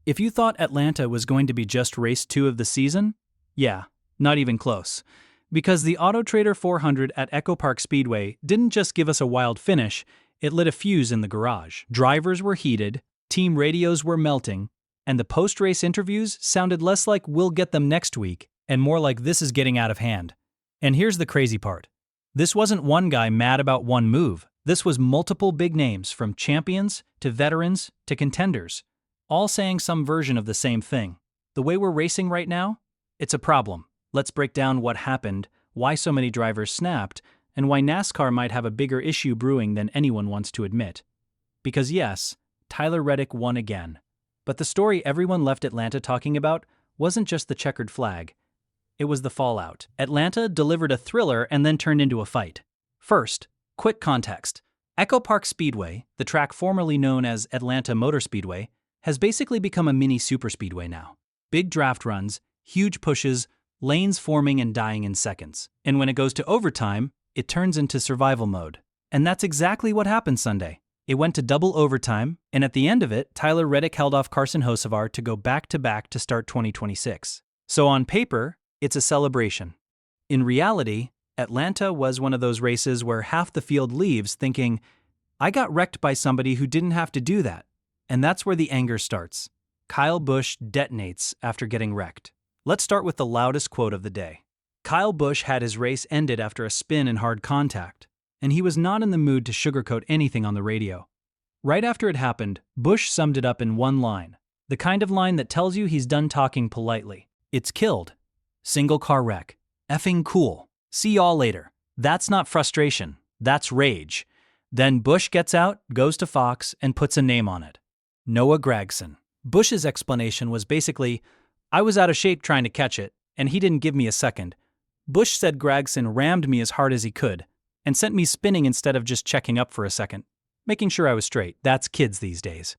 If you thought Atlanta was going to be just race 2 of the season, yeah, not even close. Because the Autotrader 400 at EchoPark Speedway didn't just give us a wild finish, it lit a fuse in the garage. Drivers were heated, team radios were melting, and the post-race interviews sounded less like "we'll get them next week" and more like "this is getting out of hand." And here's the crazy part. This wasn't one guy mad about one move. This was multiple big names, from champions to veterans to contenders, all saying some version of the same thing. The way we're racing right now? It's a problem. Let's break down what happened, why so many drivers snapped, and why NASCAR might have a bigger issue brewing than anyone wants to admit. Because yes, Tyler Reddick won again. But the story everyone left Atlanta talking about wasn't just the checkered flag. It was the fallout. Atlanta delivered a thriller and then turned into a fight. First, quick context. EchoPark Speedway, the track formerly known as Atlanta Motor Speedway, has basically become a mini superspeedway now. Big draft runs, huge pushes, lanes forming and dying in seconds. And when it goes to overtime, it turns into survival mode. And that's exactly what happened Sunday. It went to double overtime, and at the end of it, Tyler Reddick held off Carson Hocevar to go back-to-back to start 2026. So on paper, it's a celebration. In reality, Atlanta was one of those races where half the field leaves thinking, I got wrecked by somebody who didn't have to do that. And that's where the anger starts. Kyle Busch detonates after getting wrecked. Let's start with the loudest quote of the day. Kyle Busch had his race ended after a spin and hard contact, and he was not in the mood to sugarcoat anything on the radio. Right after it happened, Busch summed it up in one line, the kind of line that tells you he's done talking politely. It's killed. Single car wreck. Effing cool. See y'all later. That's not frustration. That's rage. Then Busch gets out, goes to Fox, and puts a name on it. Noah Gragson. Busch's explanation was basically, I was out of shape trying to catch it, and he didn't give me a second. Busch said Gragson rammed me as hard as he could, and sent me spinning instead of just checking up for a second, making sure I was straight. That's kids these days.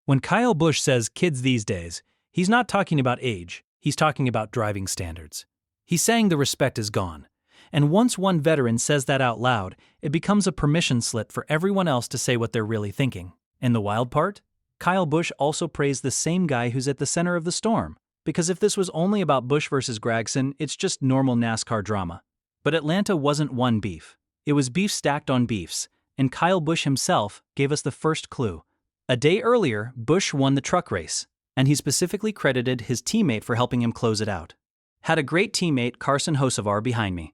When Kyle Busch says kids these days, he's not talking about age, he's talking about driving standards. He's saying the respect is gone. And once one veteran says that out loud, it becomes a permission slip for everyone else to say what they're really thinking. And the wild part? Kyle Busch also praised the same guy who's at the center of the storm. Because if this was only about Busch versus Gragson, it's just normal NASCAR drama. But Atlanta wasn't one beef. It was beef stacked on beefs, and Kyle Busch himself gave us the first clue. A day earlier, Busch won the truck race, and he specifically credited his teammate for helping him close it out. Had a great teammate, Carson Hocevar, behind me.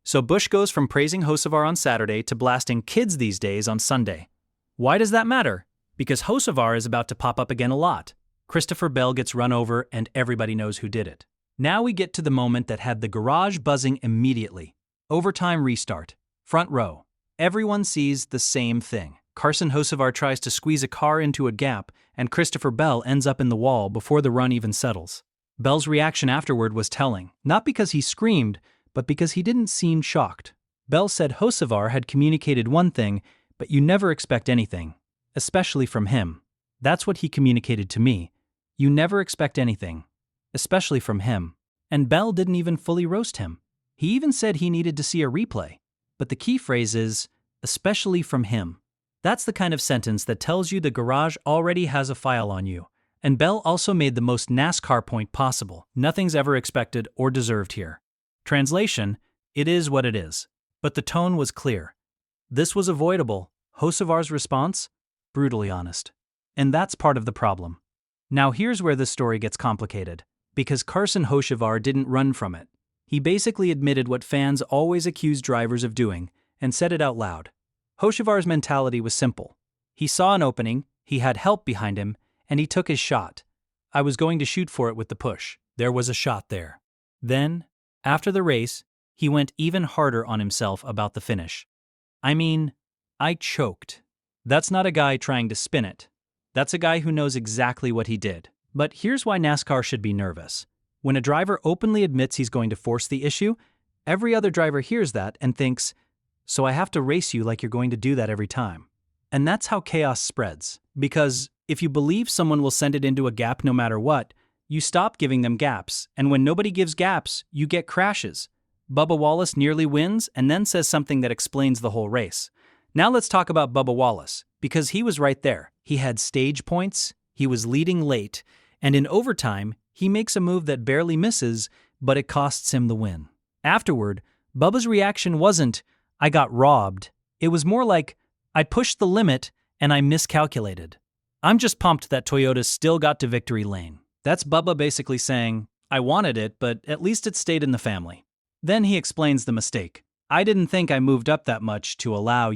So Busch goes from praising Hocevar on Saturday to blasting kids these days on Sunday. Why does that matter? Because Hocevar is about to pop up again a lot. Christopher Bell gets run over and everybody knows who did it. Now we get to the moment that had the garage buzzing immediately. Overtime restart. Front row. Everyone sees the same thing. Carson Hocevar tries to squeeze a car into a gap, and Christopher Bell ends up in the wall before the run even settles. Bell's reaction afterward was telling, not because he screamed, but because he didn't seem shocked. Bell said Hocevar had communicated one thing, but you never expect anything, especially from him. That's what he communicated to me. You never expect anything, especially from him. And Bell didn't even fully roast him. He even said he needed to see a replay. But the key phrase is, especially from him. That's the kind of sentence that tells you the garage already has a file on you. And Bell also made the most NASCAR point possible. Nothing's ever expected or deserved here. Translation, it is what it is. But the tone was clear. This was avoidable. Hocevar's response? Brutally honest. And that's part of the problem. Now here's where the story gets complicated. Because Carson Hocevar didn't run from it. He basically admitted what fans always accuse drivers of doing, and said it out loud. Hocevar's mentality was simple. He saw an opening, he had help behind him, and he took his shot. I was going to shoot for it with the push. There was a shot there. Then, after the race, he went even harder on himself about the finish. I mean, I choked. That's not a guy trying to spin it. That's a guy who knows exactly what he did. But here's why NASCAR should be nervous. When a driver openly admits he's going to force the issue, every other driver hears that and thinks, so I have to race you like you're going to do that every time. And that's how chaos spreads. Because if you believe someone will send it into a gap no matter what, you stop giving them gaps, and when nobody gives gaps, you get crashes. Bubba Wallace nearly wins and then says something that explains the whole race. Now let's talk about Bubba Wallace, because he was right there. He had stage points, he was leading late, And in overtime, he makes a move that barely misses, but it costs him the win. Afterward, Bubba's reaction wasn't, "I got robbed." It was more like, "I pushed the limit and I miscalculated." I'm just pumped that Toyota still got to victory lane. That's Bubba basically saying, "I wanted it, but at least it stayed in the family." Then he explains the mistake. "I didn't think I moved up that much to allow,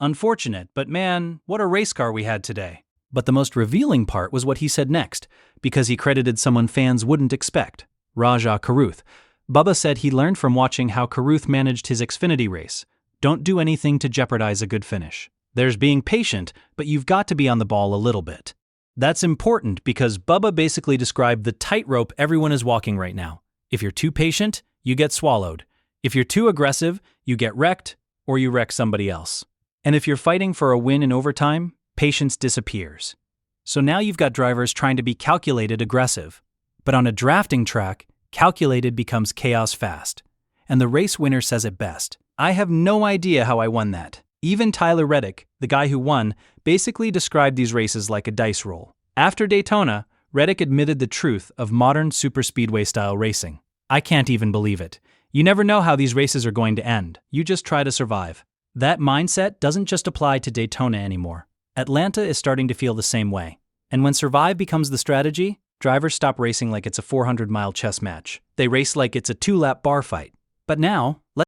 Unfortunate, but man, what a race car we had today." But the most revealing part was what he said next, because he credited someone fans wouldn't expect, Rajah Caruth. Bubba said he learned from watching how Caruth managed his Xfinity race. Don't do anything to jeopardize a good finish. There's being patient, but you've got to be on the ball a little bit. That's important because Bubba basically described the tightrope everyone is walking right now. If you're too patient, you get swallowed. If you're too aggressive, you get wrecked, or you wreck somebody else. And if you're fighting for a win in overtime, patience disappears. So now you've got drivers trying to be calculated aggressive. But on a drafting track, calculated becomes chaos fast. And the race winner says it best. "I have no idea how I won that." Even Tyler Reddick, the guy who won, basically described these races like a dice roll. After Daytona, Reddick admitted the truth of modern superspeedway-style racing. "I can't even believe it. You never know how these races are going to end. You just try to survive." That mindset doesn't just apply to Daytona anymore. Atlanta is starting to feel the same way. And when survive becomes the strategy, drivers stop racing like it's a 400-mile chess match. They race like it's a 2-lap bar fight. But now,